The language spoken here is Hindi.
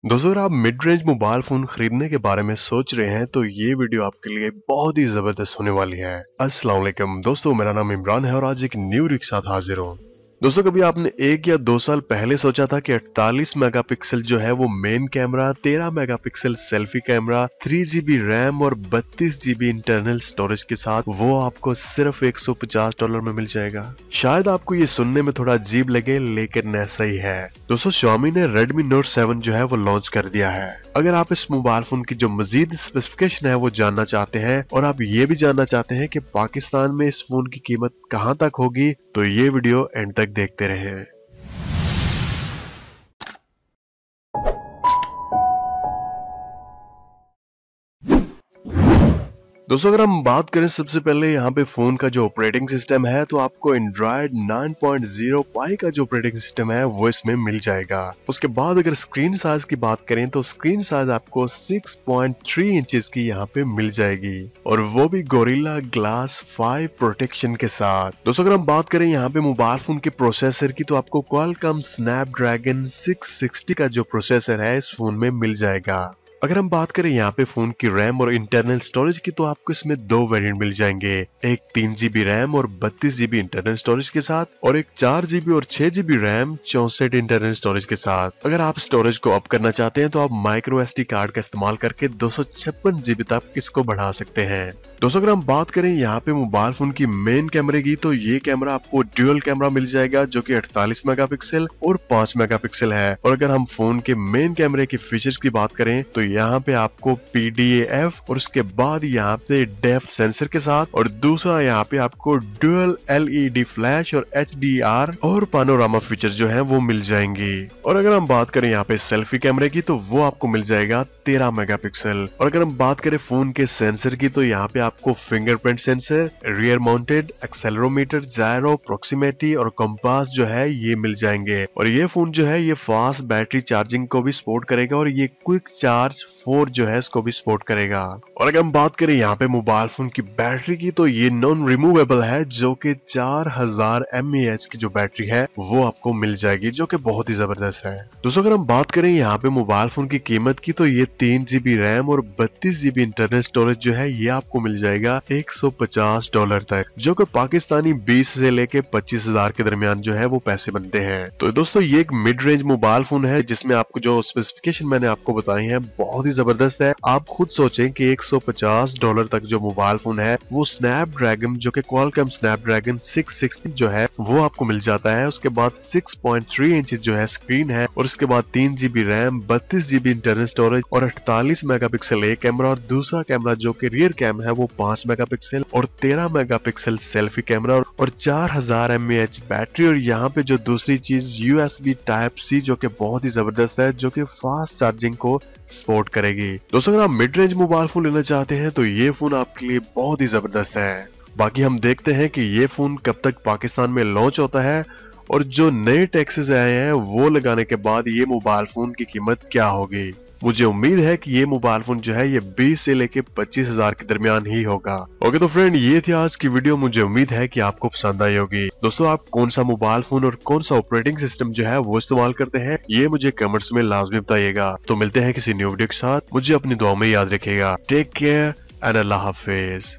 दोस्तों अगर आप मिड रेंज मोबाइल फोन खरीदने के बारे में सोच रहे हैं तो ये वीडियो आपके लिए बहुत ही जबरदस्त होने वाली है। अस्सलाम वालेकुम दोस्तों, मेरा नाम इमरान है और आज एक न्यू वीडियो के साथ हाजिर हूँ। दोस्तों कभी आपने 1 या 2 साल पहले सोचा था कि 48 मेगापिक्सल जो है वो main camera, 13 megapixel selfie camera, 3 GB RAM और 32 GB इंटरनल स्टोरेज के साथ वो आपको सिर्फ $150 में मिल जाएगा? शायद आपको ये सुनने में थोड़ा अजीब लगे, लेकिन ऐसा ही है। दोस्तों Xiaomi ने Redmi Note 7 जो है वो लॉन्च कर दिया है। अगर आप इस मोबाइल फोन की जो मजीद स्पेसिफिकेशन है वो जानना चाहते हैं और आप ये भी जानना चाहते हैं कि पाकिस्तान में इस फोन की कीमत कहां तक होगी, तो ये वीडियो एंड तक देखते रहें। दोस्तों अगर हम बात करें सबसे पहले यहाँ पे फोन का जो ऑपरेटिंग सिस्टम है, तो आपको एंड्रॉयड 9.0 पाई का जो ऑपरेटिंग सिस्टम है वो इसमें मिल जाएगा। उसके बाद अगर स्क्रीन साइज की बात करें तो स्क्रीन साइज आपको 6.3 इंचेस की यहाँ पे मिल जाएगी और वो भी गोरिल्ला ग्लास 5 प्रोटेक्शन के साथ। दोस्तों अगर हम बात करें यहाँ पे मोबाइल फोन के प्रोसेसर की, तो आपको क्वालकॉम स्नैपड्रैगन 660 का जो प्रोसेसर है इस फोन में मिल जाएगा। अगर हम बात करें यहाँ पे फोन की रैम और इंटरनल स्टोरेज की, तो आपको इसमें 2 वेरिएंट मिल जाएंगे। एक 3 GB रैम और 32 GB इंटरनल स्टोरेज के साथ, और एक 4 GB और 6 GB रैम 64 इंटरनल स्टोरेज के साथ। अगर आप स्टोरेज को अप करना चाहते हैं तो आप माइक्रो SD कार्ड का इस्तेमाल करके 256 GB तक इसको बढ़ा सकते हैं। दोस्तों अगर हम बात करें यहाँ पे मोबाइल फोन की मेन कैमरे की, तो ये कैमरा आपको ड्यूअल कैमरा मिल जाएगा जो कि 48 मेगापिक्सल और 5 मेगापिक्सल है। और अगर हम फोन के मेन कैमरे के फीचर्स की बात करें तो यहाँ पे आपको PDAF और उसके बाद यहाँ पे डेप्थ सेंसर के साथ, और दूसरा यहाँ पे आपको डुअल LED फ्लैश और HDR और पानोरामा फीचर जो है वो मिल जाएंगे। और अगर हम बात करें यहाँ पे सेल्फी कैमरे की, तो वो आपको मिल जाएगा 13 मेगापिक्सल। और अगर हम बात करें फोन के सेंसर की, तो यहाँ पे आपको fingerprint sensor, rear mounted accelerometer, gyro, proximity और कंपास जो है ये मिल जाएंगे। और ये फोन जो है ये फास्ट बैटरी चार्जिंग को भी सपोर्ट करेगा और ये क्विक चार्ज 4 जो है इसको भी सपोर्ट करेगा। और अगर हम बात करें यहाँ पे मोबाइल फोन की बैटरी की, तो ये नॉन रिमूवेबल है जो कि 4000 mAh की जो बैटरी है वो आपको मिल जाएगी, जो कि बहुत ही जबरदस्त है। दोस्तों अगर हम बात करें यहाँ पे मोबाइल फोन की कीमत की, तो ये 3 GB रैम और 32 GB इंटरनल स्टोरेज जो है ये आपको मिल जाएगा $150 तक, जो कि पाकिस्तानी 20 से लेके 25,000 के दरमियान जो है वो पैसे बनते हैं। तो दोस्तों ये एक मिड रेंज मोबाइल फोन है जिसमें आपको जो स्पेसिफिकेशन मैंने आपको बताई है बहुत ही जबरदस्त है। आप खुद सोचें कि $150 तक जो मोबाइल फोन है वो स्नैपड्रैगन जो कि क्वालकॉम स्नैपड्रैगन 660 जो है वो आपको मिल जाता है। उसके बाद 6.3 इंच जो है स्क्रीन है, और उसके बाद 3 GB RAM, 32 GB internal storage और 48 मेगापिक्सल एक कैमरा, और दूसरा कैमरा जो कि रियर कैम है वो 5 मेगापिक्सल और 13 मेगापिक्सल सेल्फी कैमरा और 4000 mAh बैटरी। और यहाँ पे जो दूसरी चीज USB Type-C जो कि बहुत ही जबरदस्त है, जो कि फास्ट चार्जिंग को सपोर्ट करेगी। दोस्तों अगर आप मिड रेंज मोबाइल फोन लेना चाहते हैं तो ये फोन आपके लिए बहुत ही जबरदस्त है। बाकी हम देखते हैं कि ये फोन कब तक पाकिस्तान में लॉन्च होता है और जो नए टैक्सेस आए हैं वो लगाने के बाद ये मोबाइल फोन की कीमत क्या होगी। मुझे उम्मीद है कि ये मोबाइल फोन जो है ये 20 से लेके 25,000 के दरमियान ही होगा। ओके तो फ्रेंड, ये थी आज की वीडियो। मुझे उम्मीद है कि आपको पसंद आई होगी। दोस्तों आप कौन सा मोबाइल फोन और कौन सा ऑपरेटिंग सिस्टम जो है वो इस्तेमाल करते हैं, ये मुझे कमेंट्स में लाजमी बताइएगा। तो मिलते हैं किसी न्यू वीडियो के साथ। मुझे अपनी दुआ में याद रखिएगा। टेक केयर एंड अल्लाह हाफिज।